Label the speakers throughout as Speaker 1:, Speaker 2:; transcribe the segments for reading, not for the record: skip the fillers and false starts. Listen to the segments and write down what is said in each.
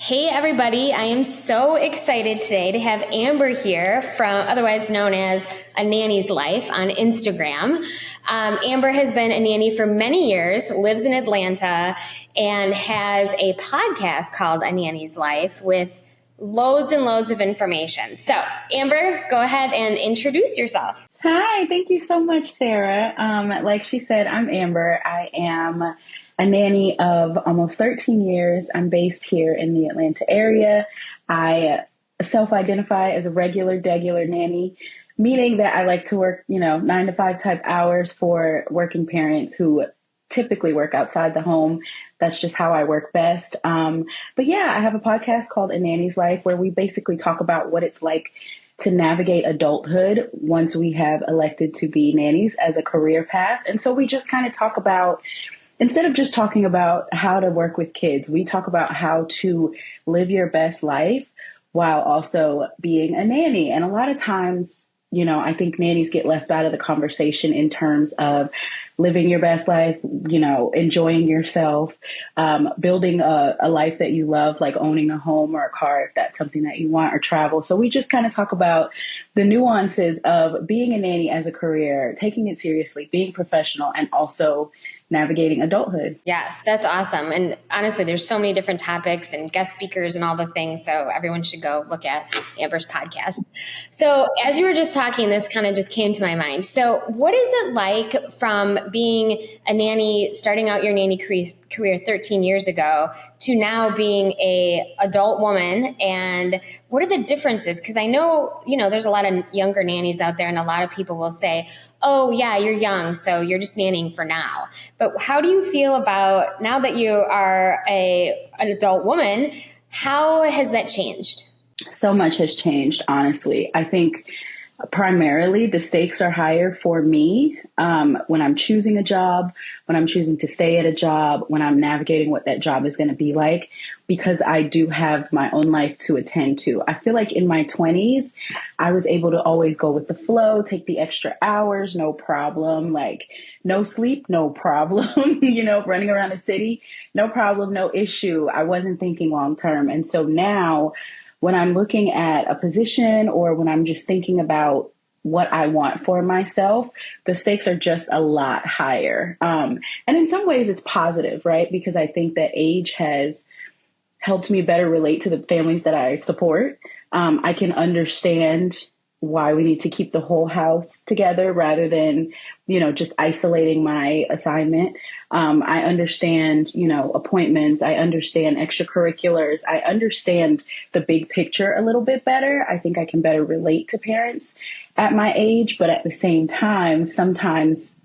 Speaker 1: Hey everybody, I am so excited today to have Amber here from otherwise known as A Nanny's Life on Instagram. Amber has been a nanny for many years, lives in Atlanta, and has a podcast called A Nanny's Life with loads and loads of information. So Amber, go ahead and introduce yourself.
Speaker 2: Hi, thank you so much, Sarah. Like she said, I'm Amber. I am a nanny of almost 13 years. I'm based here in the Atlanta area. I self-identify as a degular nanny, meaning that I like to work, 9 to 5 type hours for working parents who typically work outside the home. That's just how I work best. But yeah, I have a podcast called A Nanny's Life where we basically talk about what it's like to navigate adulthood once we have elected to be nannies as a career path. And so we just kind of talk about, instead of just talking about how to work with kids, we talk about how to live your best life while also being a nanny. And a lot of times, I think nannies get left out of the conversation in terms of living your best life, enjoying yourself, building a life that you love, like owning a home or a car, if that's something that you want, or travel. So we just kind of talk about the nuances of being a nanny as a career, taking it seriously, being professional, and also navigating adulthood.
Speaker 1: Yes, that's awesome. And honestly, there's so many different topics and guest speakers and all the things. So everyone should go look at Amber's podcast. So as you were just talking, this kind of just came to my mind. So what is it like from being a nanny, starting out your nanny career 13 years ago to now being a adult woman? And what are the differences? Because I know, there's a lot of younger nannies out there and a lot of people will say, oh yeah, you're young, so you're just nannying for now. But how do you feel about now that you are an adult woman? How has that changed?
Speaker 2: So much has changed, honestly. I think primarily the stakes are higher for me when I'm choosing a job, when I'm choosing to stay at a job, when I'm navigating what that job is going to be like, because I do have my own life to attend to. I feel like in my 20s, I was able to always go with the flow, take the extra hours, no problem, like no sleep, no problem, running around the city, no problem, no issue. I wasn't thinking long term. And so now, when I'm looking at a position or when I'm just thinking about what I want for myself, the stakes are just a lot higher. And in some ways it's positive, right? Because I think that age has helped me better relate to the families that I support. I can understand why we need to keep the whole house together rather than, just isolating my assignment. I understand, appointments. I understand extracurriculars. I understand the big picture a little bit better. I think I can better relate to parents at my age, but at the same time, sometimes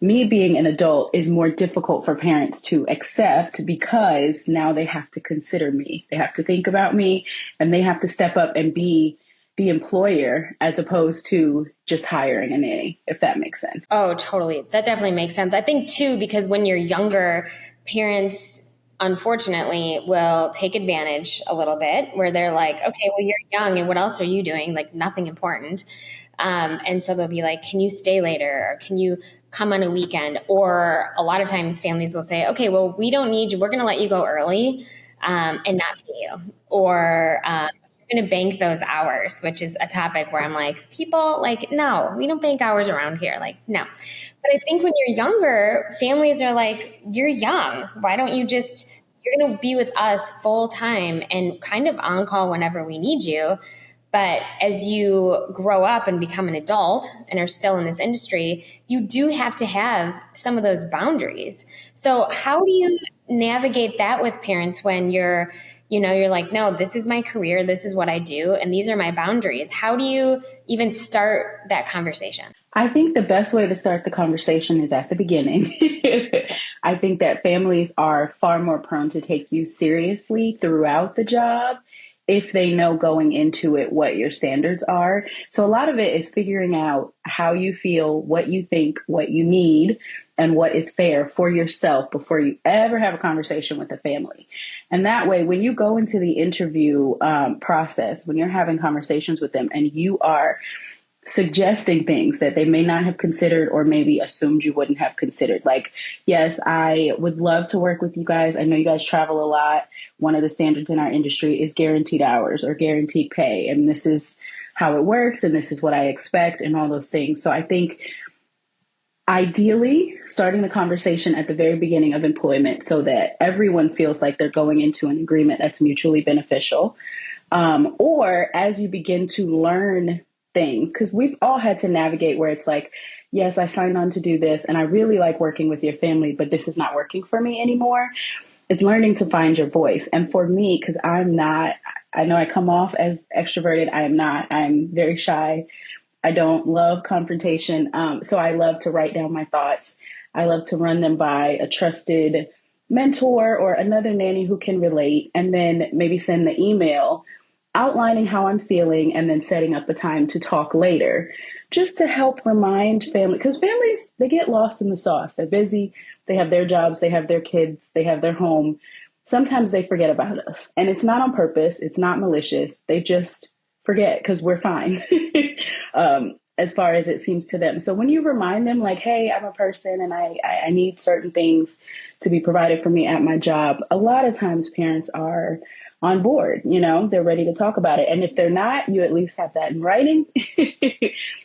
Speaker 2: me being an adult is more difficult for parents to accept because now they have to consider me. They have to think about me and they have to step up and be the employer as opposed to just hiring a nanny, if that makes sense.
Speaker 1: Oh, totally. That definitely makes sense. I think too, because when you're younger, parents unfortunately will take advantage a little bit where they're like, okay, well, you're young and what else are you doing? Like nothing important. And so they'll be like, can you stay later? Or can you come on a weekend? Or a lot of times families will say, okay, well, we don't need you. We're going to let you go early and not pay you. Or going to bank those hours, which is a topic where I'm like, people like, no, we don't bank hours around here. Like, no. But I think when you're younger, families are like, you're young. Why don't you you're going to be with us full time and kind of on call whenever we need you. But as you grow up and become an adult and are still in this industry, you do have to have some of those boundaries. So how do you navigate that with parents when you're like, no, this is my career, this is what I do, and these are my boundaries? How do you even start that conversation?
Speaker 2: I think the best way to start the conversation is at the beginning. I think that families are far more prone to take you seriously throughout the job if they know going into it what your standards are. So a lot of it is figuring out how you feel, what you think, what you need, and what is fair for yourself before you ever have a conversation with a family. And that way, when you go into the interview process, when you're having conversations with them and you are suggesting things that they may not have considered or maybe assumed you wouldn't have considered. Like, yes, I would love to work with you guys. I know you guys travel a lot. One of the standards in our industry is guaranteed hours or guaranteed pay. And this is how it works. And this is what I expect and all those things. So I think ideally starting the conversation at the very beginning of employment so that everyone feels like they're going into an agreement that's mutually beneficial. Or as you begin to learn things, because we've all had to navigate where it's like, yes, I signed on to do this and I really like working with your family, but this is not working for me anymore. It's learning to find your voice. And for me, because I'm not, I know I come off as extroverted. I am not. I'm very shy. I don't love confrontation. So I love to write down my thoughts. I love to run them by a trusted mentor or another nanny who can relate, and then maybe send the email outlining how I'm feeling and then setting up a time to talk later, just to help remind family, because families, they get lost in the sauce. They're busy. They have their jobs. They have their kids. They have their home. Sometimes they forget about us, and it's not on purpose. It's not malicious. They just forget because we're fine. As far as it seems to them. So when you remind them like, hey, I'm a person and I need certain things to be provided for me at my job, a lot of times parents are on board, they're ready to talk about it. And if they're not, you at least have that in writing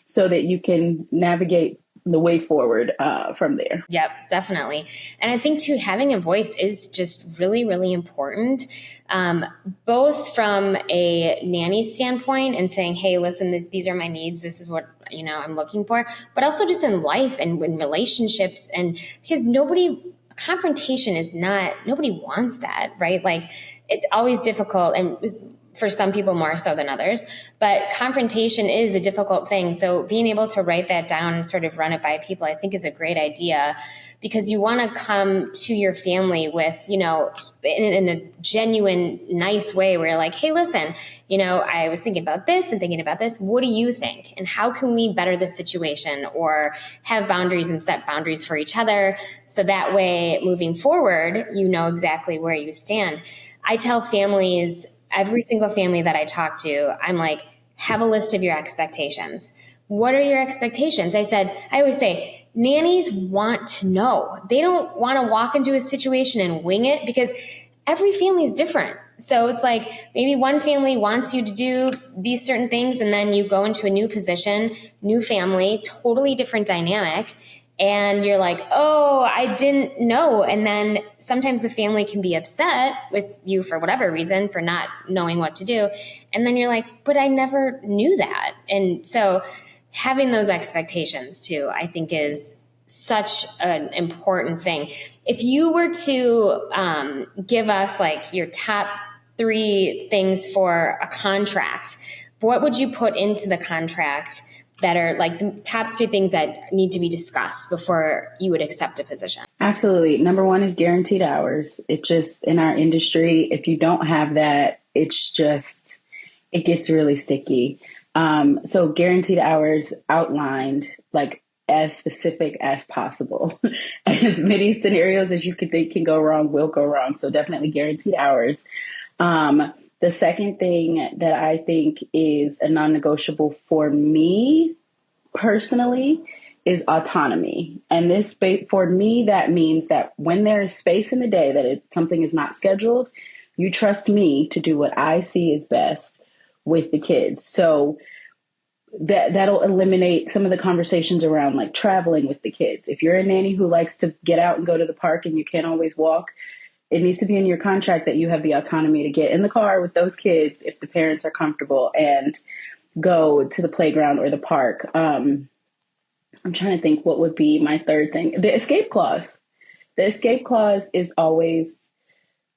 Speaker 2: so that you can navigate the way forward from there.
Speaker 1: Yep, definitely. And I think too, having a voice is just really, really important, both from a nanny standpoint and saying, hey, listen, these are my needs. This is what, I'm looking for, but also just in life and in relationships. And because confrontation is not, nobody wants that, right? Like it's always difficult. And for some people more so than others, but confrontation is a difficult thing. So being able to write that down and sort of run it by people, I think is a great idea, because you want to come to your family with, in a genuine, nice way where you're like, hey, listen, I was thinking about this and thinking about this. What do you think? And how can we better this situation or have boundaries and set boundaries for each other? So that way, moving forward, you know exactly where you stand. I tell families, every single family that I talk to, I'm like, have a list of your expectations. What are your expectations? I always say, nannies want to know. They don't want to walk into a situation and wing it, because every family is different. So it's like maybe one family wants you to do these certain things, and then you go into a new position, new family, totally different dynamic. And you're like, oh, I didn't know. And then sometimes the family can be upset with you for whatever reason, for not knowing what to do. And then you're like, but I never knew that. And so having those expectations too, I think is such an important thing. If you were to give us like your top 3 things for a contract, what would you put into the contract that are like the top 3 things that need to be discussed before you would accept a position?
Speaker 2: Absolutely. Number 1 is guaranteed hours. It just, in our industry, if you don't have that, it gets really sticky. So guaranteed hours outlined, like as specific as possible. As many scenarios as you could think can go wrong will go wrong. So definitely guaranteed hours. The second thing that I think is a non-negotiable for me personally is autonomy. And for me, that means that when there is space in the day that something is not scheduled, you trust me to do what I see is best with the kids. So that'll eliminate some of the conversations around like traveling with the kids. If you're a nanny who likes to get out and go to the park and you can't always walk, it needs to be in your contract that you have the autonomy to get in the car with those kids if the parents are comfortable and go to the playground or the park. I'm trying to think what would be my third thing. The escape clause. The escape clause is always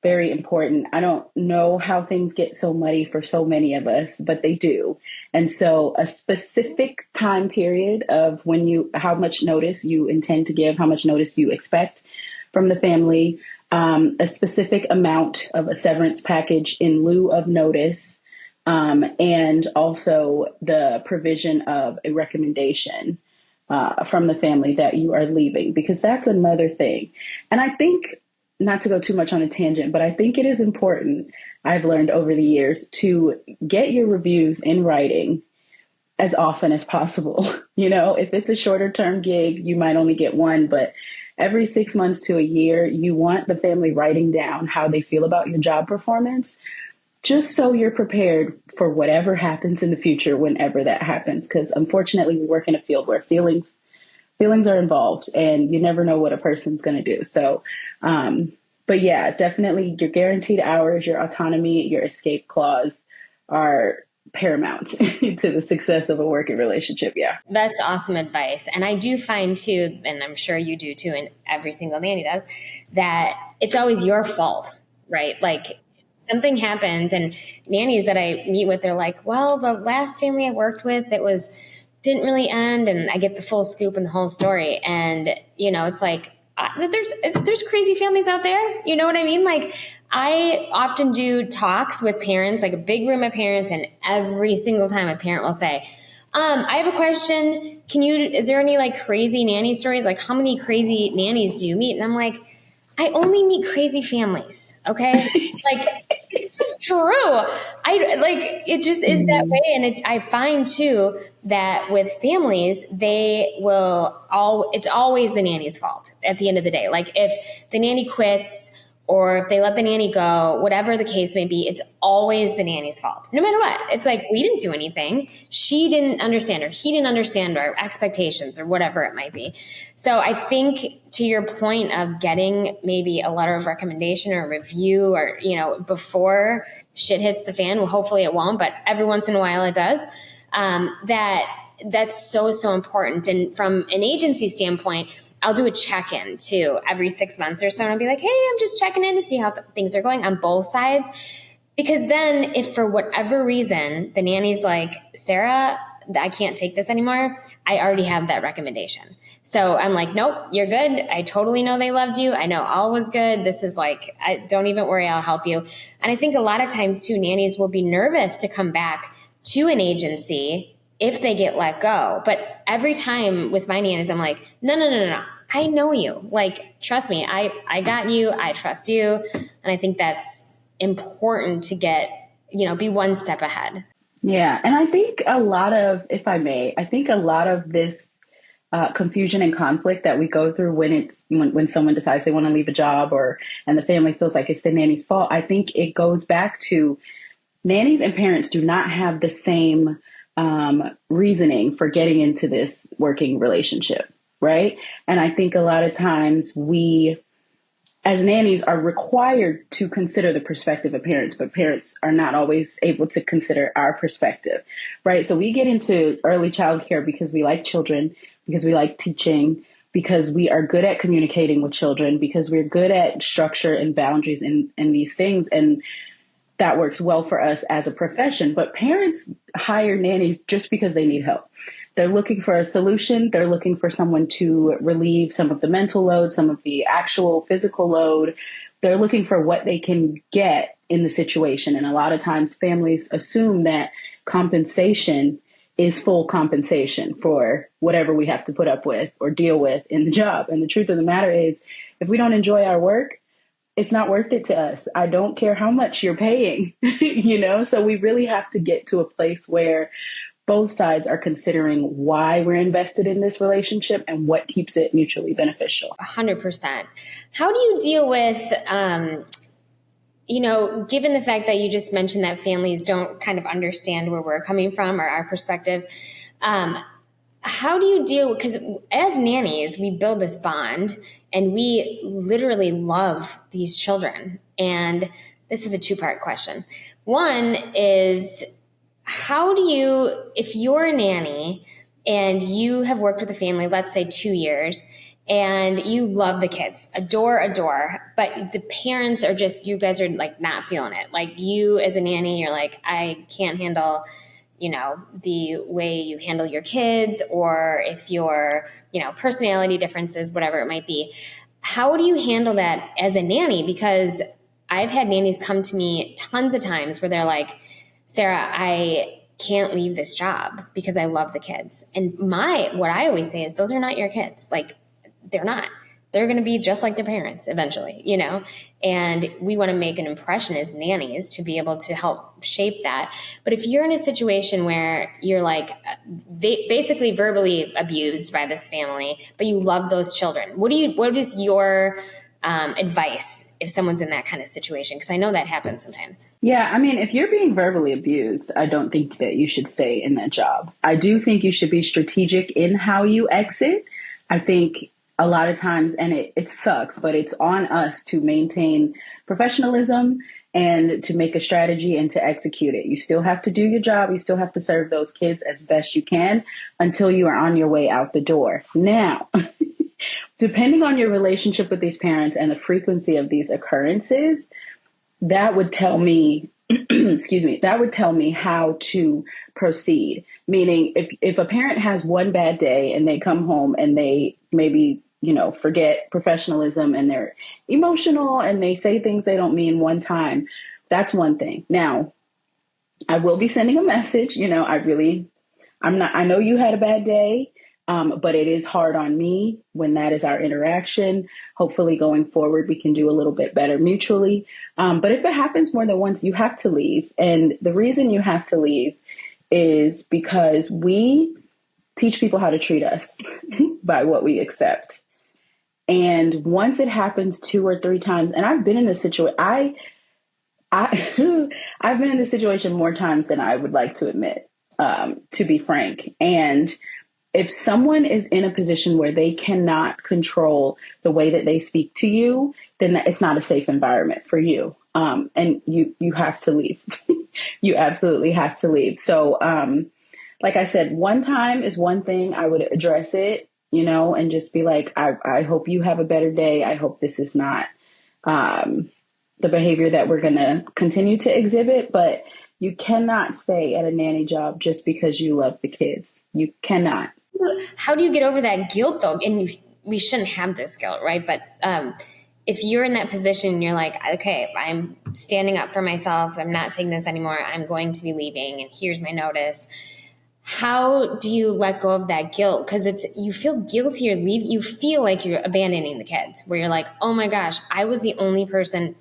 Speaker 2: very important. I don't know how things get so muddy for so many of us, but they do. And so a specific time period of how much notice you intend to give, how much notice you expect from the family, a specific amount of a severance package in lieu of notice, and also the provision of a recommendation from the family that you are leaving, because that's another thing. And I think, not to go too much on a tangent, but I think it is important, I've learned over the years, to get your reviews in writing as often as possible. If it's a shorter term gig, you might only get one, but every 6 months to a year, you want the family writing down how they feel about your job performance, just so you're prepared for whatever happens in the future, whenever that happens. Because unfortunately, we work in a field where feelings are involved, and you never know what a person's going to do. So, but yeah, definitely your guaranteed hours, your autonomy, your escape clause are paramount to the success of a working relationship. Yeah.
Speaker 1: That's awesome advice. And I do find too, and I'm sure you do too, and every single nanny does, that it's always your fault, right? Like something happens, and nannies that I meet with, they're like, well, the last family I worked with, didn't really end. And I get the full scoop and the whole story. And, it's like, there's crazy families out there. You know what I mean? Like I often do talks with parents, like a big room of parents, and every single time a parent will say, I have a question. Is there any like crazy nanny stories? Like how many crazy nannies do you meet? And I'm like, I only meet crazy families. Okay. Like it's just true. It just is that way. And I find too that with families, it's always the nanny's fault at the end of the day. Like if the nanny quits or if they let the nanny go, whatever the case may be, it's always the nanny's fault. No matter what. It's like, we didn't do anything. She didn't understand, or he didn't understand our expectations, or whatever it might be. So I think to your point of getting maybe a letter of recommendation or a review, or, before shit hits the fan, well, hopefully it won't, but every once in a while it does, that's so, so important. And from an agency standpoint, I'll do a check-in too every 6 months or so. And I'll be like, hey, I'm just checking in to see how things are going on both sides. Because then if for whatever reason the nanny's like, Sarah, I can't take this anymore, I already have that recommendation. So I'm like, nope, you're good. I totally know they loved you. I know all was good. This is like, don't even worry, I'll help you. And I think a lot of times too, nannies will be nervous to come back to an agency if they get let go. But every time with my nannies, I'm like, no. I know you. Like, trust me, I got you. I trust you. And I think that's important to get, be one step ahead.
Speaker 2: Yeah. And I think a lot of, if I may, I think a lot of this confusion and conflict that we go through when someone decides they want to leave a job, and the family feels like it's the nanny's fault, I think it goes back to nannies and parents do not have the same reasoning for getting into this working relationship, right? And I think a lot of times we, as nannies, are required to consider the perspective of parents, but parents are not always able to consider our perspective, right? So we get into early childcare because we like children, because we like teaching, because we are good at communicating with children, because we're good at structure and boundaries in these things. And that works well for us as a profession. But parents hire nannies just because they need help. They're looking for a solution. They're looking for someone to relieve some of the mental load, some of the actual physical load. They're looking for what they can get in the situation. And a lot of times families assume that compensation is full compensation for whatever we have to put up with or deal with in the job. And the truth of the matter is, if we don't enjoy our work, it's not worth it to us. I don't care how much you're paying, So we really have to get to a place where both sides are considering why we're invested in this relationship and what keeps it mutually beneficial.
Speaker 1: 100%. How do you deal with, given the fact that you just mentioned that families don't kind of understand where we're coming from or our perspective, how do you deal? Because as nannies, we build this bond and we literally love these children. And this is a two-part question. One is, how do you, if you're a nanny and you have worked with a family, let's say 2 years, and you love the kids, adore, but the parents are just, you guys are like not feeling it. Like you as a nanny, you're like, I can't handle the way you handle your kids, or if your, personality differences, whatever it might be. How do you handle that as a nanny? Because I've had nannies come to me tons of times where they're like, Sarah, I can't leave this job because I love the kids. And what I always say is, those are not your kids. Like, they're not. they're going to be just like their parents eventually, you know? And we want to make an impression as nannies to be able to help shape that. But if you're in a situation where you're like basically verbally abused by this family, but you love those children, what is your advice if someone's in that kind of situation? Because I know that happens sometimes.
Speaker 2: Yeah, I mean, if you're being verbally abused, I don't think that you should stay in that job. I do think you should be strategic in how you exit. I think a lot of times, and it sucks, but it's on us to maintain professionalism and to make a strategy and to execute it. You still have to do your job. You still have to serve those kids as best you can until you are on your way out the door. Now, depending on your relationship with these parents and the frequency of these occurrences, that would tell me, excuse me, that would tell me how to proceed. Meaning if a parent has one bad day and they come home and they maybe, forget professionalism and they're emotional and they say things they don't mean one time, that's one thing. Now, I will be sending a message, I know you had a bad day. But it is hard on me when that is our interaction. Hopefully going forward, we can do a little bit better mutually. But if it happens more than once, you have to leave. And the reason you have to leave is because we teach people how to treat us by what we accept. And once it happens 2 or 3 times, and I've been in this situation, I've been in this situation more times than I would like to admit, to be frank. And if someone is in a position where they cannot control the way that they speak to you, then it's not a safe environment for you. And you have to leave. You absolutely have to leave. So, like I said, one time is one thing. I would address it, and just be like, I hope you have a better day. I hope this is not the behavior that we're going to continue to exhibit. But you cannot stay at a nanny job just because you love the kids. You cannot.
Speaker 1: How do you get over that guilt though? And we shouldn't have this guilt, right? But if you're in that position, you're like, okay, I'm standing up for myself. I'm not taking this anymore. I'm going to be leaving, and here's my notice. How do you let go of that guilt? Because you feel guilty or leave. You feel like you're abandoning the kids, where you're like, oh my gosh, I was the only person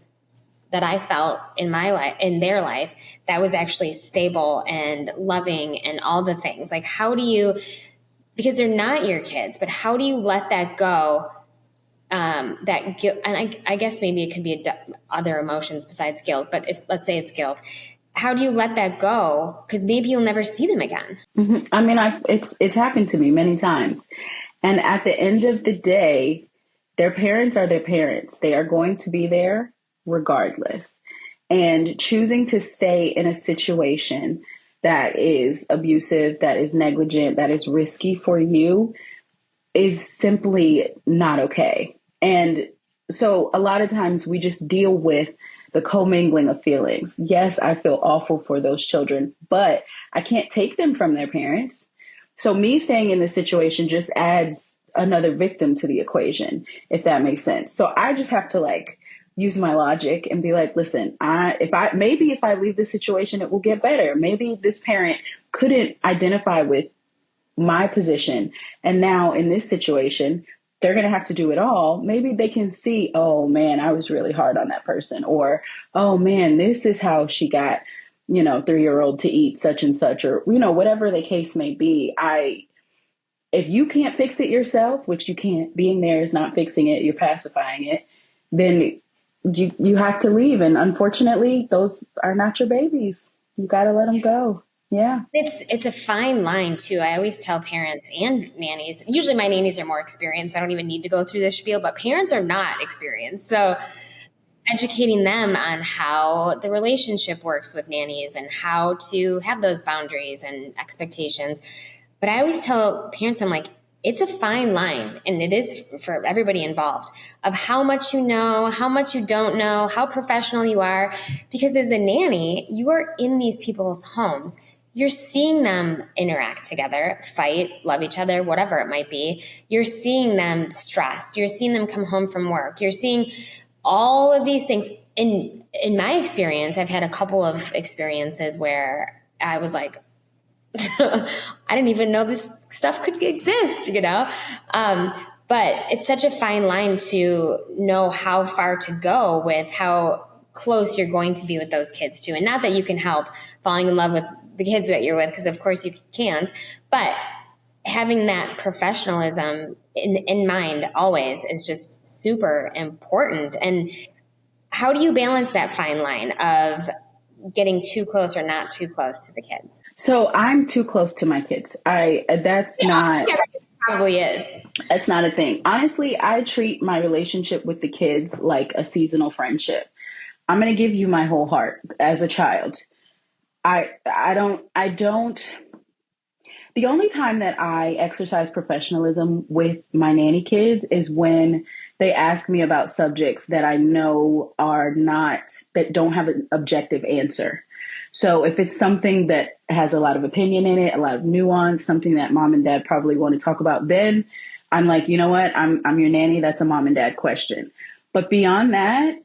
Speaker 1: that I felt in my life, in their life, that was actually stable and loving and all the things. Like, how do you? Because they're not your kids, but how do you let that go? That guilt, and I guess maybe it could be other emotions besides guilt, but let's say it's guilt. How do you let that go? Because maybe you'll never see them again.
Speaker 2: Mm-hmm. I mean, it's happened to me many times. And at the end of the day, their parents are their parents. They are going to be there regardless. And choosing to stay in a situation that is abusive, that is negligent, that is risky for you is simply not okay. And so a lot of times we just deal with the commingling of feelings. Yes, I feel awful for those children, but I can't take them from their parents. So me staying in this situation just adds another victim to the equation, if that makes sense. So I just have to use my logic and be like, listen, if I leave this situation, it will get better. Maybe this parent couldn't identify with my position. And now in this situation, they're going to have to do it all. Maybe they can see, oh man, I was really hard on that person. Or, oh man, this is how she got, 3-year-old to eat such and such, or, whatever the case may be. If you can't fix it yourself, which you can't, being there is not fixing it, you're pacifying it, then you have to leave. And unfortunately, those are not your babies. You got to let them go. Yeah.
Speaker 1: It's a fine line too. I always tell parents and nannies, usually my nannies are more experienced. I don't even need to go through this spiel, but parents are not experienced. So educating them on how the relationship works with nannies and how to have those boundaries and expectations. But I always tell parents, I'm like, it's a fine line, and it is for everybody involved, of how much you know, how much you don't know, how professional you are. Because as a nanny, you are in these people's homes. You're seeing them interact together, fight, love each other, whatever it might be. You're seeing them stressed. You're seeing them come home from work. You're seeing all of these things. In my experience, I've had a couple of experiences where I was like, I didn't even know this stuff could exist, But it's such a fine line to know how far to go with how close you're going to be with those kids too. And not that you can help falling in love with the kids that you're with, because of course you can't, but having that professionalism in mind always is just super important. And how do you balance that fine line of getting too close or not too close to the kids?
Speaker 2: So I'm too close to my kids. That's
Speaker 1: Yeah, I
Speaker 2: not
Speaker 1: think everybody probably is.
Speaker 2: that's not a thing. Honestly, I treat my relationship with the kids like a seasonal friendship. I'm going to give you my whole heart as a child. I don't. The only time that I exercise professionalism with my nanny kids is when they ask me about subjects that I know that don't have an objective answer. So if it's something that has a lot of opinion in it, a lot of nuance, something that mom and dad probably want to talk about, then I'm like, you know what? I'm your nanny. That's a mom and dad question. But beyond that,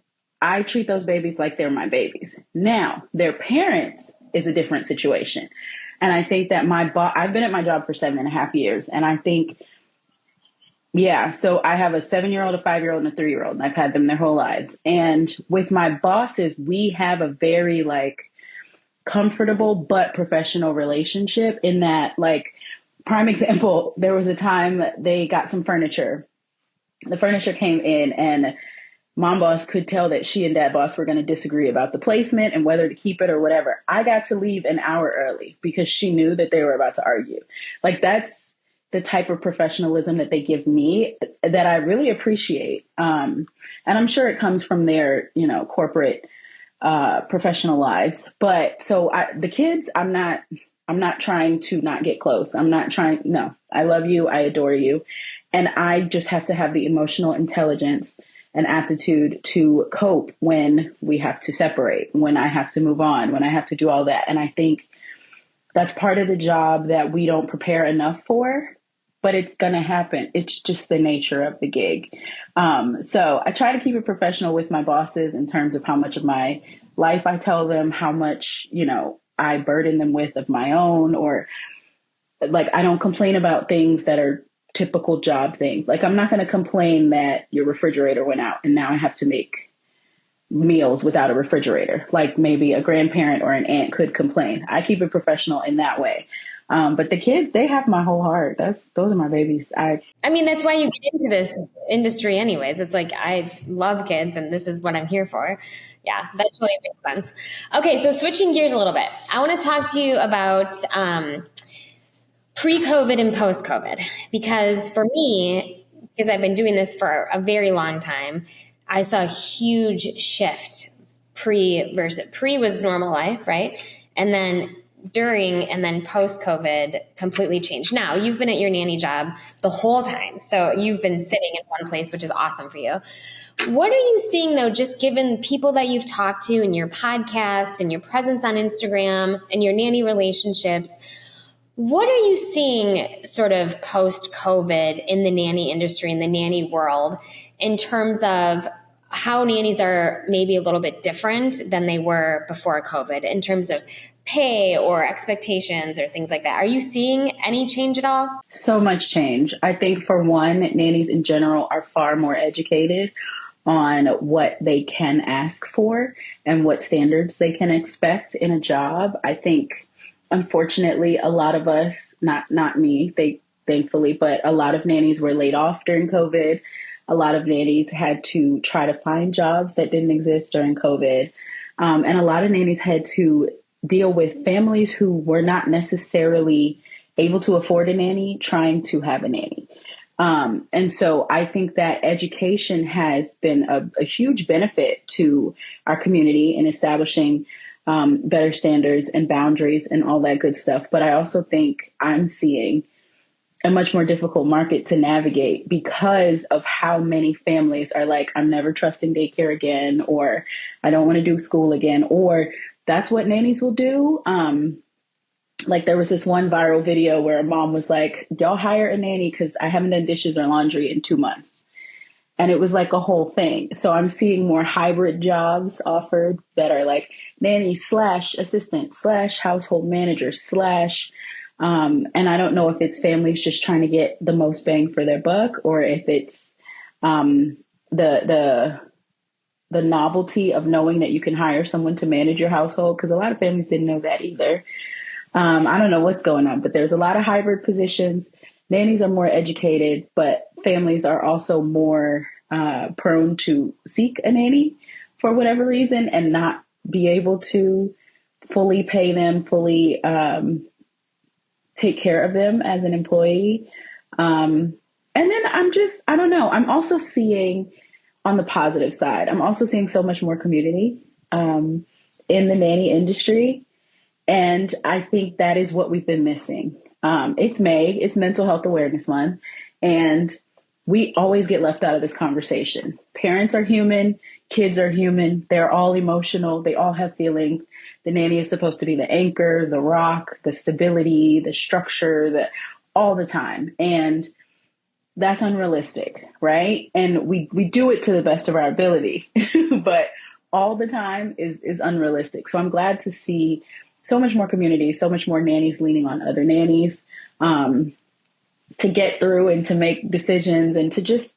Speaker 2: I treat those babies like they're my babies. Now, their parents is a different situation. And I think that I've been at my job for 7.5 years. And I think, yeah, so I have a 7-year-old, a 5-year-old, and a 3-year-old, and I've had them their whole lives. And with my bosses, we have a very comfortable but professional relationship in that, prime example, there was a time they got some furniture. The furniture came in and mom boss could tell that she and dad boss were going to disagree about the placement and whether to keep it or whatever. I got to leave an hour early because she knew that they were about to argue. That's the type of professionalism that they give me that I really appreciate. And I'm sure it comes from their, corporate, professional lives. But so the kids, I'm not trying to not get close. No, I love you. I adore you. And I just have to have the emotional intelligence and aptitude to cope when we have to separate, when I have to move on, when I have to do all that. And I think that's part of the job that we don't prepare enough for, but it's going to happen. It's just the nature of the gig. So I try to keep it professional with my bosses in terms of how much of my life I tell them, how much, I burden them with of my own, or I don't complain about things that are typical job things. I'm not going to complain that your refrigerator went out and now I have to make meals without a refrigerator. Like maybe a grandparent or an aunt could complain. I keep it professional in that way. But the kids, they have my whole heart. Those are my babies.
Speaker 1: I mean, that's why you get into this industry anyways. It's like, I love kids and this is what I'm here for. Yeah, that totally makes sense. Okay, so switching gears a little bit, I want to talk to you about pre-COVID and post-COVID, because for me, because I've been doing this for a very long time, I saw a huge shift pre was normal life, right? And then during and then post-COVID completely changed. Now you've been at your nanny job the whole time. So you've been sitting in one place, which is awesome for you. What are you seeing though, just given people that you've talked to in your podcast and your presence on Instagram and your nanny relationships? What are you seeing sort of post-COVID in the nanny industry, in the nanny world, in terms of how nannies are maybe a little bit different than they were before COVID in terms of pay or expectations or things like that? Are you seeing any change at all?
Speaker 2: So much change. I think for one, nannies in general are far more educated on what they can ask for and what standards they can expect in a job. I think, unfortunately, a lot of us, not me, thankfully, but a lot of nannies were laid off during COVID. A lot of nannies had to try to find jobs that didn't exist during COVID. And a lot of nannies had to deal with families who were not necessarily able to afford a nanny trying to have a nanny. And so I think that education has been a huge benefit to our community in establishing better standards and boundaries and all that good stuff. But I also think I'm seeing a much more difficult market to navigate because of how many families are like, I'm never trusting daycare again, or I don't want to do school again, or that's what nannies will do. There was this one viral video where a mom was like, y'all hire a nanny because I haven't done dishes or laundry in 2 months. And it was like a whole thing. So I'm seeing more hybrid jobs offered that are like nanny / assistant / household manager / And I don't know if it's families just trying to get the most bang for their buck, or if it's um, the the novelty of knowing that you can hire someone to manage your household, because a lot of families didn't know that either. I don't know what's going on, but there's a lot of hybrid positions. Nannies are more educated, but families are also more prone to seek a nanny for whatever reason and not be able to fully pay them, fully take care of them as an employee. And then I don't know. I'm also seeing on the positive side, I'm also seeing so much more community in the nanny industry. And I think that is what we've been missing. It's May, it's Mental Health Awareness Month, and we always get left out of this conversation. Parents are human, kids are human, they're all emotional, they all have feelings. The nanny is supposed to be the anchor, the rock, the stability, the structure, all the time. And that's unrealistic, right? And we do it to the best of our ability, but all the time is unrealistic. So I'm glad to see so much more community, so much more nannies leaning on other nannies to get through and to make decisions and to just,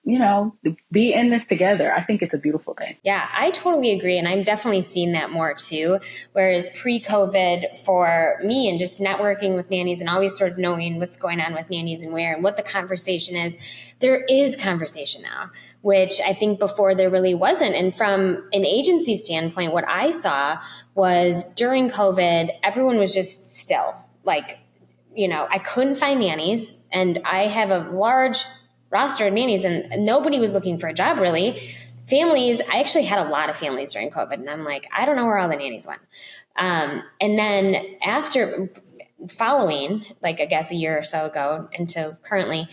Speaker 2: be in this together. I think it's a beautiful thing.
Speaker 1: Yeah, I totally agree. And I'm definitely seeing that more too. Whereas pre-COVID for me and just networking with nannies and always sort of knowing what's going on with nannies and where and what the conversation is, there is conversation now, which I think before there really wasn't. And from an agency standpoint, what I saw was during COVID, everyone was just still like, I couldn't find nannies, and I have a large roster of nannies and nobody was looking for a job really. Families, I actually had a lot of families during COVID, and I'm like, I don't know where all the nannies went. And then after following, like I guess a year or so ago into currently,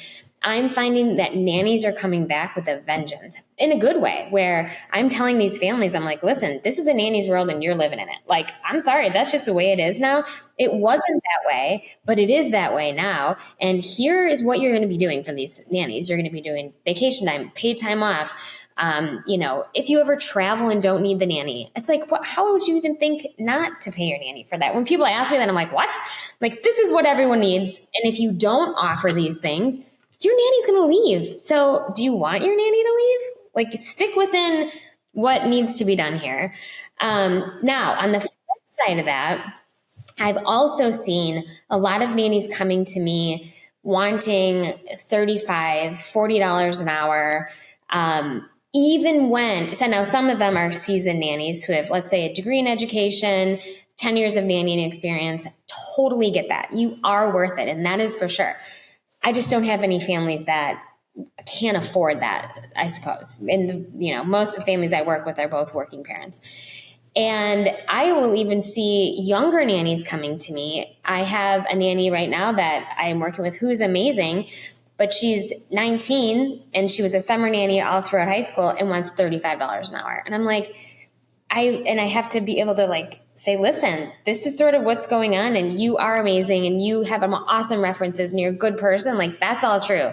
Speaker 1: I'm finding that nannies are coming back with a vengeance in a good way, where I'm telling these families, I'm like, listen, this is a nanny's world and you're living in it. Like, I'm sorry, that's just the way it is now. It wasn't that way, but it is that way now. And here is what you're going to be doing for these nannies. You're going to be doing vacation time, paid time off. If you ever travel and don't need the nanny, it's like, how would you even think not to pay your nanny for that? When people ask me that, I'm like, what? Like, this is what everyone needs. And if you don't offer these things, your nanny's going to leave. So do you want your nanny to leave? Like, stick within what needs to be done here. Now, on the flip side of that, I've also seen a lot of nannies coming to me wanting $35, $40 an hour. So now some of them are seasoned nannies who have, let's say, a degree in education, 10 years of nannying experience. Totally get that. You are worth it. And that is for sure. I just don't have any families that can't afford that, I suppose. And, most of the families I work with are both working parents. And I will even see younger nannies coming to me. I have a nanny right now that I'm working with who's amazing, but she's 19 and she was a summer nanny all throughout high school and wants $35 an hour. And I'm like, I have to be able to say, listen, this is sort of what's going on and you are amazing and you have awesome references and you're a good person. Like, that's all true.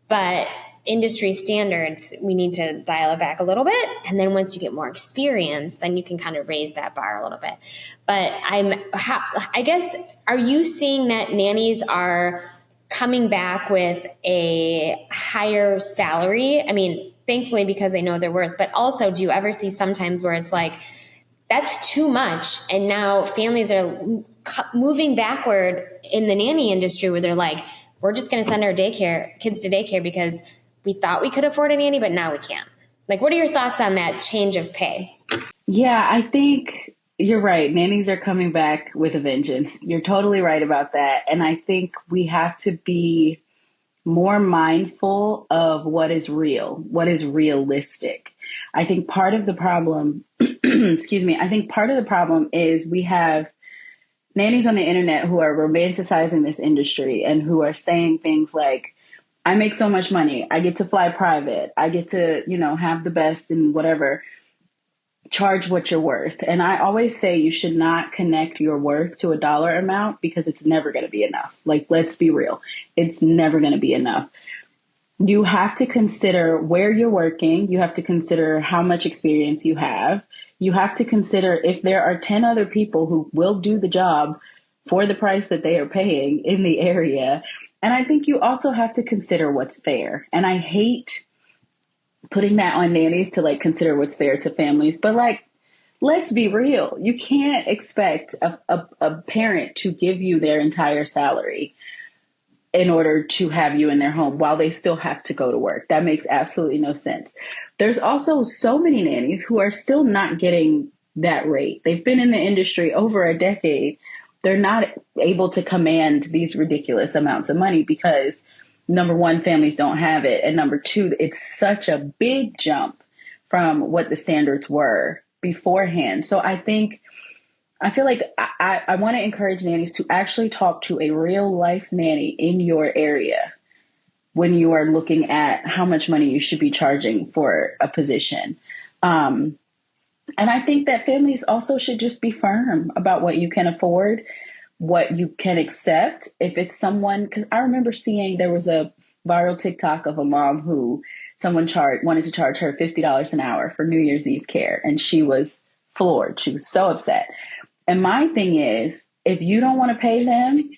Speaker 1: But industry standards, we need to dial it back a little bit. And then once you get more experience, then you can kind of raise that bar a little bit. But I guess, are you seeing that nannies are coming back with a higher salary? I mean, thankfully, because they know their worth, but also, do you ever see sometimes where it's like, that's too much, and now families are moving backward in the nanny industry where they're like, we're just going to send our kids to daycare because we thought we could afford a nanny, but now we can't. Like, what are your thoughts on that change of pay?
Speaker 2: Yeah, I think you're right. Nannies are coming back with a vengeance. You're totally right about that. And I think we have to be more mindful of what is real, what is realistic. I think part of the problem, excuse me, I think part of the problem is we have nannies on the internet who are romanticizing this industry and who are saying things like, I make so much money. I get to fly private. I get to, have the best and whatever. Charge what you're worth. And I always say you should not connect your worth to a dollar amount because it's never going to be enough. Like, let's be real. It's never going to be enough. You have to consider where you're working. You have to consider how much experience you have. You have to consider if there are 10 other people who will do the job for the price that they are paying in the area. And I think you also have to consider what's fair. And I hate putting that on nannies to like consider what's fair to families, but like, let's be real. You can't expect a parent to give you their entire salary in order to have you in their home while they still have to go to work. That makes absolutely no sense. There's also so many nannies who are still not getting that rate. They've been in the industry over a decade. They're not able to command these ridiculous amounts of money because number one, families don't have it. And number two, it's such a big jump from what the standards were beforehand. So I feel like I want to encourage nannies to actually talk to a real life nanny in your area when you are looking at how much money you should be charging for a position. And I think that families also should just be firm about what you can afford, what you can accept. If it's someone, because I remember seeing there was a viral TikTok of a mom who someone wanted to charge her $50 an hour for New Year's Eve care. And she was floored. She was so upset. And my thing is, if you don't want to pay them,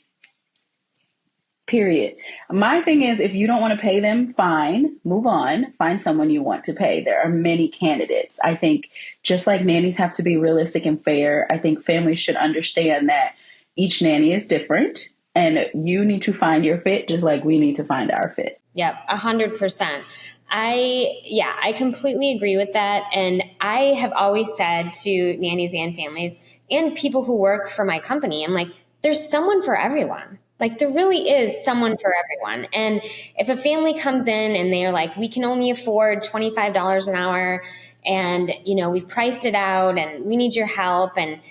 Speaker 2: period. My thing is, if you don't want to pay them, fine, move on, find someone you want to pay. There are many candidates. I think just like nannies have to be realistic and fair, I think families should understand that each nanny is different and you need to find your fit just like we need to find our fit.
Speaker 1: Yep, 100%. I completely agree with that. And I have always said to nannies and families and people who work for my company, I'm like, there's someone for everyone. Like there really is someone for everyone. And if a family comes in and they're like, we can only afford $25 an hour and, we've priced it out and we need your help. And,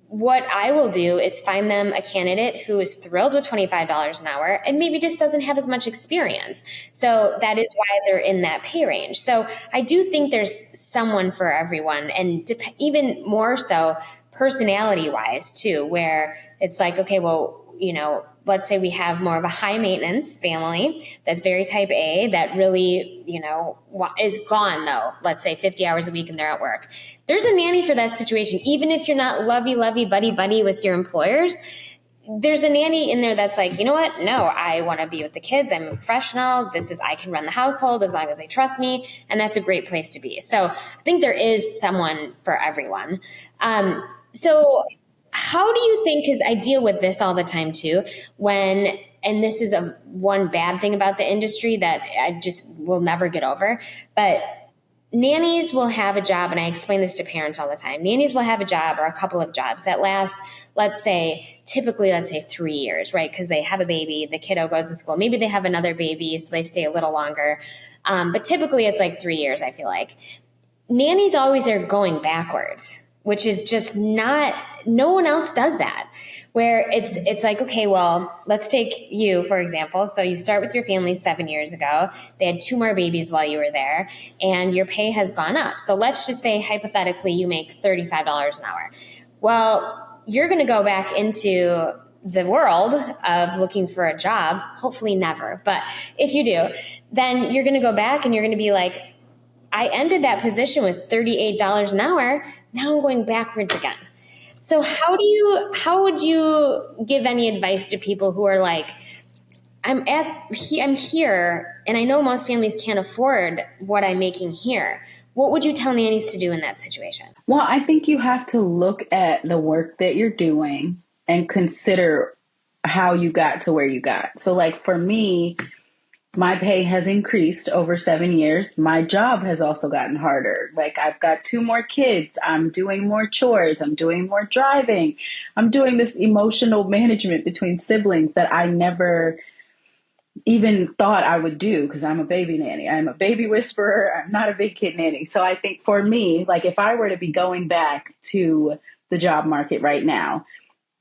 Speaker 1: what I will do is find them a candidate who is thrilled with $25 an hour and maybe just doesn't have as much experience. So that is why they're in that pay range. So I do think there's someone for everyone, and even more so personality wise too, where it's like, okay, well, let's say we have more of a high maintenance family that's very type A that really, is gone though, let's say 50 hours a week and they're at work. There's a nanny for that situation. Even if you're not lovey, buddy with your employers, there's a nanny in there that's like, you know what? No, I want to be with the kids. I'm a professional. I can run the household as long as they trust me. And that's a great place to be. So I think there is someone for everyone. So how do you think, because I deal with this all the time too, and this is one bad thing about the industry that I just will never get over, but nannies will have a job, and I explain this to parents all the time. Nannies will have a job or a couple of jobs that last, typically 3 years, right? Because they have a baby, the kiddo goes to school. Maybe they have another baby, so they stay a little longer. But typically it's like 3 years, I feel like. Nannies always are going backwards, which is just no one else does that, where it's like, okay, well, let's take you, for example. So you start with your family 7 years ago. They had 2 more babies while you were there, and your pay has gone up. So let's just say, hypothetically, you make $35 an hour. Well, you're going to go back into the world of looking for a job, hopefully never. But if you do, then you're going to go back and you're going to be like, I ended that position with $38 an hour. Now I'm going backwards again. So how would you give any advice to people who are like, I'm here and I know most families can't afford what I'm making here. What would you tell nannies to do in that situation?
Speaker 2: Well, I think you have to look at the work that you're doing and consider how you got to where you got. So like for me, my pay has increased over 7 years. My job has also gotten harder. Like I've got 2 more kids. I'm doing more chores. I'm doing more driving. I'm doing this emotional management between siblings that I never even thought I would do because I'm a baby nanny. I'm a baby whisperer. I'm not a big kid nanny. So I think for me, like if I were to be going back to the job market right now,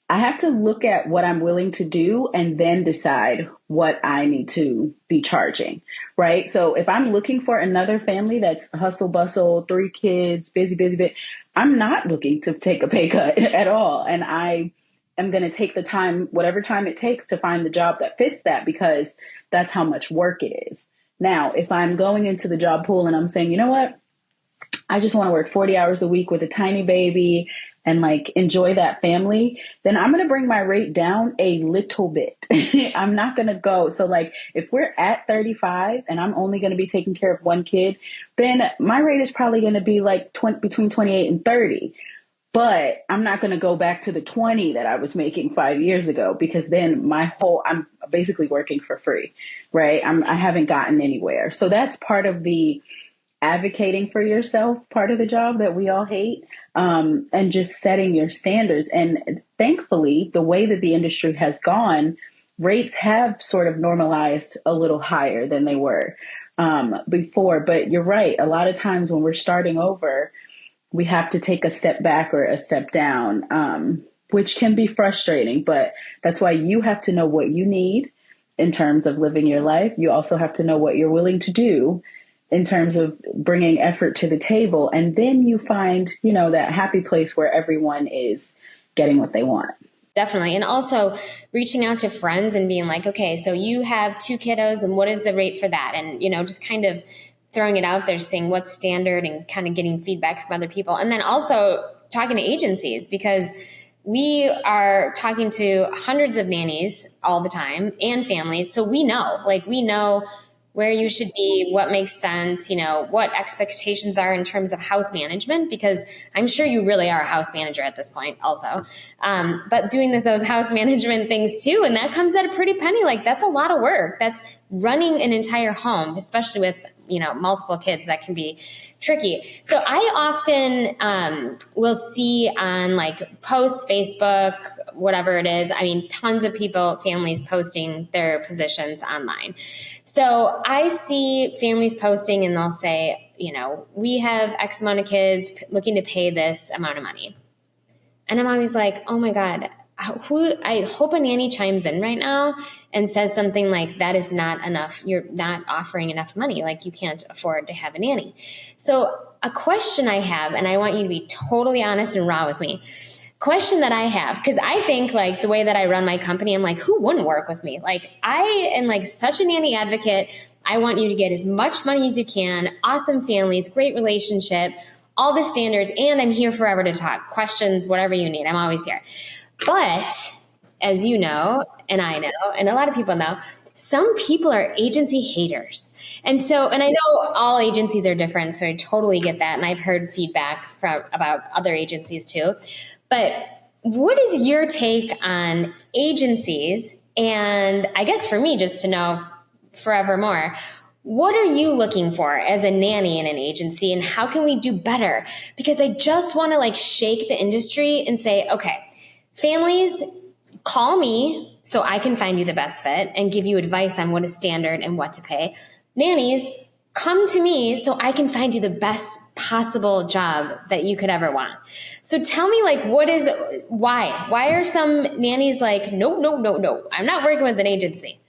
Speaker 2: I have to look at what I'm willing to do and then decide what I need to be charging, right? So if I'm looking for another family that's hustle bustle, 3 kids, busy, I'm not looking to take a pay cut at all. And I am going to take the time, whatever time it takes to find the job that fits that, because that's how much work it is. Now, if I'm going into the job pool and I'm saying, you know what? I just want to work 40 hours a week with a tiny baby and like enjoy that family, then I'm going to bring my rate down a little bit. I'm not going to go. So like if we're at 35 and I'm only going to be taking care of one kid, then my rate is probably going to be like between 28 and 30. But I'm not going to go back to the 20 that I was making 5 years ago, because then I'm basically working for free, right? I haven't gotten anywhere. So that's part of the advocating for yourself part of the job that we all hate, and just setting your standards. And thankfully, the way that the industry has gone, rates have sort of normalized a little higher than they were before. But you're right. A lot of times when we're starting over, we have to take a step back or a step down, which can be frustrating. But that's why you have to know what you need in terms of living your life. You also have to know what you're willing to do in terms of bringing effort to the table. And then you find, that happy place where everyone is getting what they want.
Speaker 1: Definitely. And also reaching out to friends and being like, okay, so you have two kiddos and what is the rate for that? And, just kind of throwing it out there, seeing what's standard and kind of getting feedback from other people. And then also talking to agencies, because we are talking to hundreds of nannies all the time and families. So we know where you should be, what makes sense, what expectations are in terms of house management, because I'm sure you really are a house manager at this point also. But doing those house management things too, and that comes at a pretty penny. Like that's a lot of work. That's running an entire home, especially with, multiple kids. That can be tricky. So I often will see on like posts, Facebook, whatever it is. I mean, tons of families posting their positions online. So I see families posting and they'll say, we have X amount of kids looking to pay this amount of money. And I'm always like, oh my God, I hope a nanny chimes in right now and says something like, that is not enough. You're not offering enough money. Like you can't afford to have a nanny. So a question I have, and I want you to be totally honest and raw with me. Question that I have, because I think like the way that I run my company, I'm like, who wouldn't work with me? Like I am like such a nanny advocate. I want you to get as much money as you can, awesome families, great relationship, all the standards, and I'm here forever to talk. Questions, whatever you need, I'm always here. But as you know, and I know, and a lot of people know, some people are agency haters. And I know all agencies are different, so I totally get that. And I've heard feedback about other agencies too. But what is your take on agencies? And I guess for me, just to know forevermore, what are you looking for as a nanny in an agency, and how can we do better? Because I just want to like shake the industry and say, okay, families, call me so I can find you the best fit and give you advice on what is standard and what to pay. Nannies, come to me so I can find you the best possible job that you could ever want. So tell me, like, why? Why are some nannies like, no, I'm not working with an agency.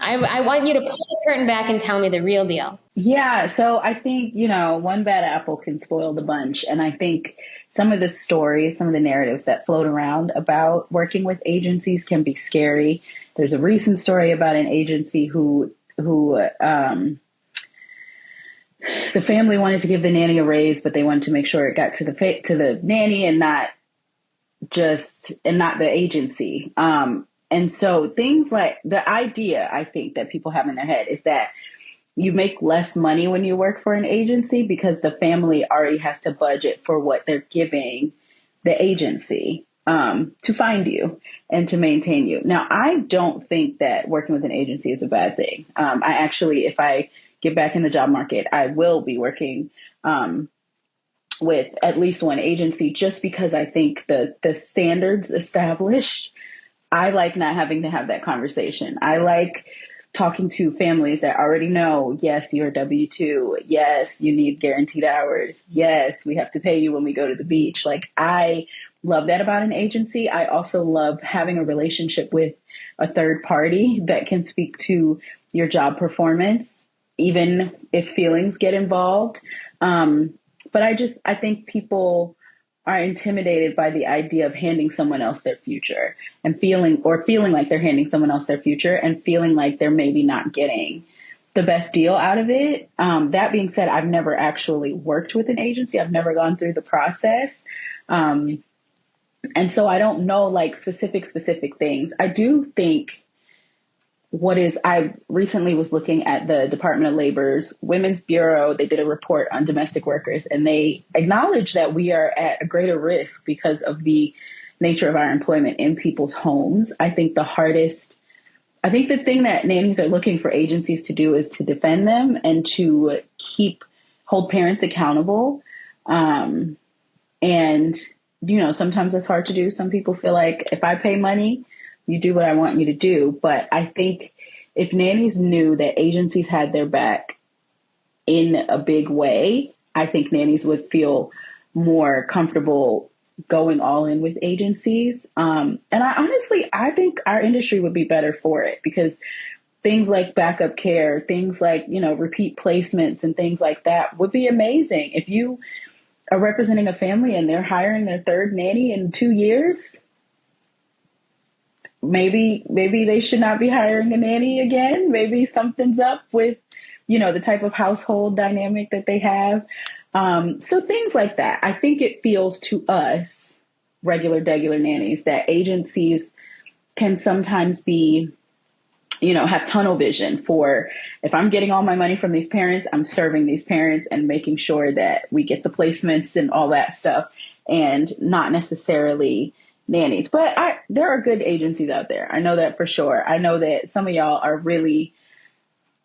Speaker 1: I want you to pull the curtain back and tell me the real deal.
Speaker 2: Yeah. So I think, one bad apple can spoil the bunch. And I think some of the stories, some of the narratives that float around about working with agencies can be scary. There's a recent story about an agency who the family wanted to give the nanny a raise, but they wanted to make sure it got to the nanny and not the agency. And so things like the idea, I think, that people have in their head is that you make less money when you work for an agency because the family already has to budget for what they're giving the agency to find you and to maintain you. Now, I don't think that working with an agency is a bad thing. I actually, if I get back in the job market, I will be working with at least one agency, just because I think the standards established, I like not having to have that conversation. I like talking to families that already know, yes, you're W-2. Yes, you need guaranteed hours. Yes, we have to pay you when we go to the beach. Like, I love that about an agency. I also love having a relationship with a third party that can speak to your job performance, even if feelings get involved. But I think people are intimidated by the idea of handing someone else their future and feeling like they're handing someone else their future and feeling like they're maybe not getting the best deal out of it. That being said, I've never actually worked with an agency. I've never gone through the process. Um, and so I don't know like specific things. I do think I recently was looking at the Department of Labor's Women's Bureau. They did a report on domestic workers, and they acknowledge that we are at a greater risk because of the nature of our employment in people's homes. I think the thing that nannies are looking for agencies to do is to defend them and to hold parents accountable. And, sometimes it's hard to do. Some people feel like if I pay money, you do what I want you to do. But I think if nannies knew that agencies had their back in a big way, I think nannies would feel more comfortable going all in with agencies. And I think our industry would be better for it, because things like backup care, things like, repeat placements and things like that would be amazing. If you are representing a family and they're hiring their third nanny in 2 years, maybe they should not be hiring a nanny again. Maybe something's up with, the type of household dynamic that they have. So things like that. I think it feels to us, regular nannies, that agencies can sometimes be, have tunnel vision for, if I'm getting all my money from these parents, I'm serving these parents and making sure that we get the placements and all that stuff, and not necessarily nannies. But there are good agencies out there. I know that for sure. I know that some of y'all are really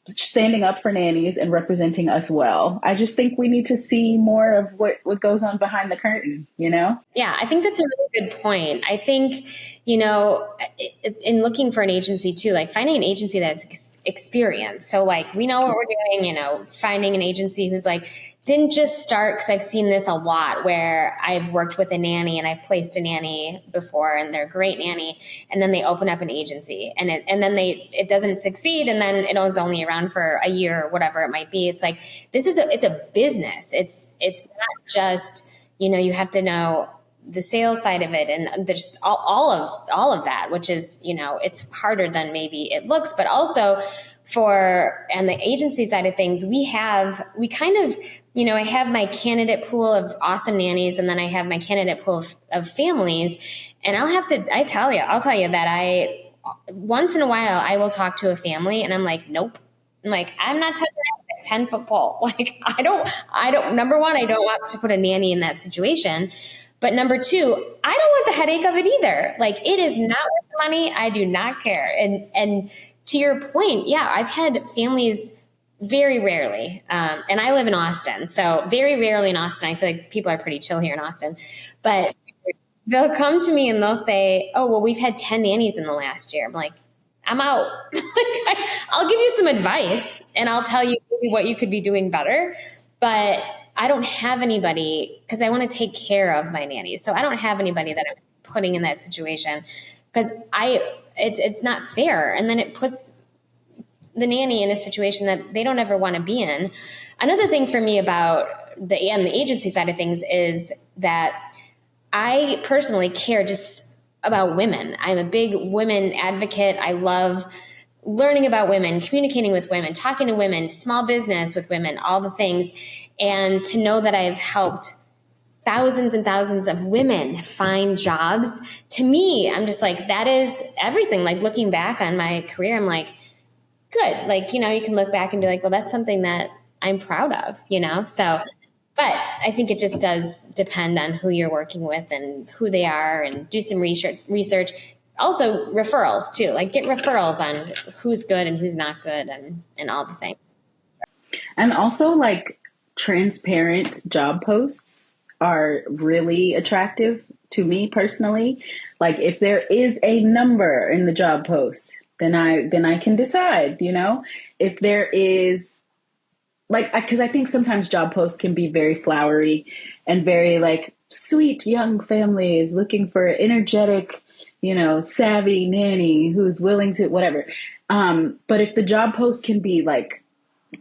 Speaker 2: standing up for nannies and representing us well. I just think we need to see more of what goes on behind the curtain,
Speaker 1: Yeah, I think that's a really good point. I think, in looking for an agency too, like finding an agency that's experienced. So like, we know what we're doing, finding an agency who's like, didn't just start, because I've seen this a lot where I've worked with a nanny and I've placed a nanny before and they're a great nanny, and then they open up an agency and then it doesn't succeed, and then it was only around for a year or whatever it might be. It's like, it's a business. It's not just, you have to know the sales side of it, and there's all of that, which is, it's harder than maybe it looks. But also and the agency side of things, we kind of, I have my candidate pool of awesome nannies, and then I have my candidate pool of families. And I'll tell you that once in a while I will talk to a family and I'm like, nope. I'm not touching that 10-foot pole. Like, I don't, number one, I don't want to put a nanny in that situation. But number two, I don't want the headache of it either. Like, it is not worth the money. I do not care. And to your point, yeah, I've had families very rarely, and I live in Austin, so very rarely in Austin. I feel like people are pretty chill here in Austin, but they'll come to me and they'll say, oh, well, we've had 10 nannies in the last year. I'm like, I'm out. I'll give you some advice and I'll tell you maybe what you could be doing better. But I don't have anybody, because I want to take care of my nannies. So I don't have anybody that I'm putting in that situation, because it's not fair. And then it puts the nanny in a situation that they don't ever want to be in. Another thing for me about the agency side of things is that I personally care just about women. I'm a big women advocate. I love learning about women, communicating with women, talking to women, small business with women, all the things. And to know that I've helped thousands and thousands of women find jobs, to me, I'm just like, that is everything. Like, looking back on my career, I'm like, good. Like, you can look back and be like, well, that's something that I'm proud of, So, but I think it just does depend on who you're working with and who they are, and do some research. Also referrals too, like get referrals on who's good and who's not good, and all the things.
Speaker 2: And also, like, transparent job posts are really attractive to me personally. Like, if there is a number in the job post, then I can decide, if there is, like, because I think sometimes job posts can be very flowery and very like sweet young families looking for energetic, savvy nanny who's willing to whatever. But if the job post can be like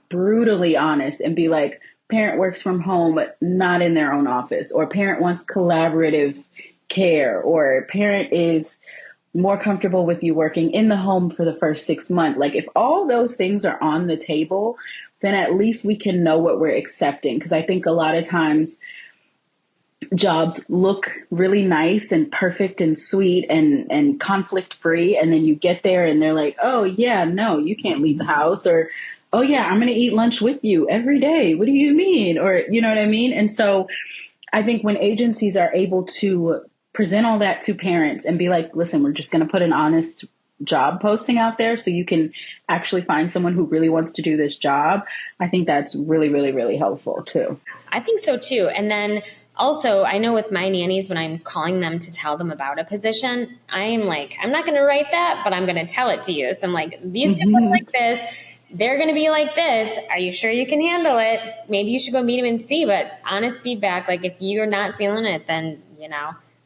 Speaker 2: brutally honest and be like, parent works from home, but not in their own office, or parent wants collaborative care, or parent is more comfortable with you working in the home for the first 6 months. Like if all those things are on the table, then at least we can know what we're accepting. Because I think a lot of times jobs look really nice and perfect and sweet and conflict free. And then you get there and they're like, oh, yeah, no, you can't leave the house. Or, oh, yeah, I'm going to eat lunch with you every day. What do you mean? Or, you know what I mean? And so I think when agencies are able to present all that to parents and be like, listen, we're just going to put an honest job posting out there so you can actually find someone who really wants to do this job. I think that's really, really, really helpful too.
Speaker 1: I think so too. And then also, I know with my nannies, when I'm calling them to tell them about a position, I'm like, I'm not going to write that, but I'm going to tell it to you. So I'm like, these people are like this. They're going to be like this. Are you sure you can handle it? Maybe you should go meet them and see. But honest feedback, like if you're not feeling it, then,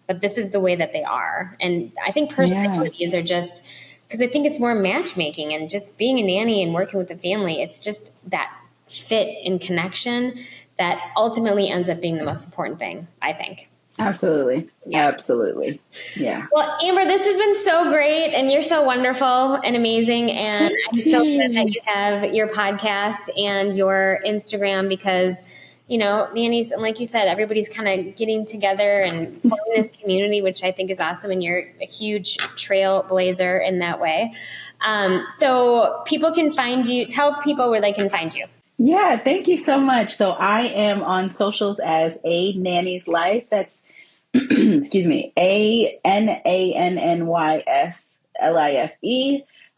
Speaker 1: but this is the way that they are. And I think personalities are just, because I think it's more matchmaking and just being a nanny and working with a family. It's just that fit and connection that ultimately ends up being the most important thing, I think.
Speaker 2: Absolutely. Yeah. Absolutely. Yeah.
Speaker 1: Well, Amber, this has been so great and you're so wonderful and amazing. And I'm so glad that you have your podcast and your Instagram because, nannies, and like you said, everybody's kind of getting together and forming this community, which I think is awesome. And you're a huge trailblazer in that way. So people can find you. Tell people where they can find you.
Speaker 2: Yeah, thank you so much. So I am on socials as A Nanny's Life. That's excuse me, ANNYSLIFE.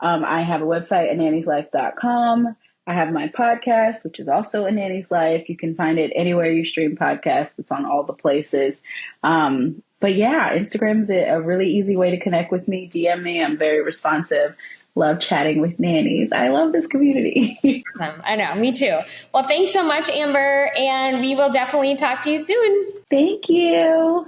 Speaker 2: I have a website at nannyslife.com. I have my podcast, which is also A Nanny's Life. You can find it anywhere you stream podcasts. It's on all the places. But yeah, Instagram is a really easy way to connect with me. DM me. I'm very responsive. Love chatting with nannies. I love this community.
Speaker 1: Awesome. I know. Me too. Well, thanks so much, Amber. And we will definitely talk to you soon.
Speaker 2: Thank you.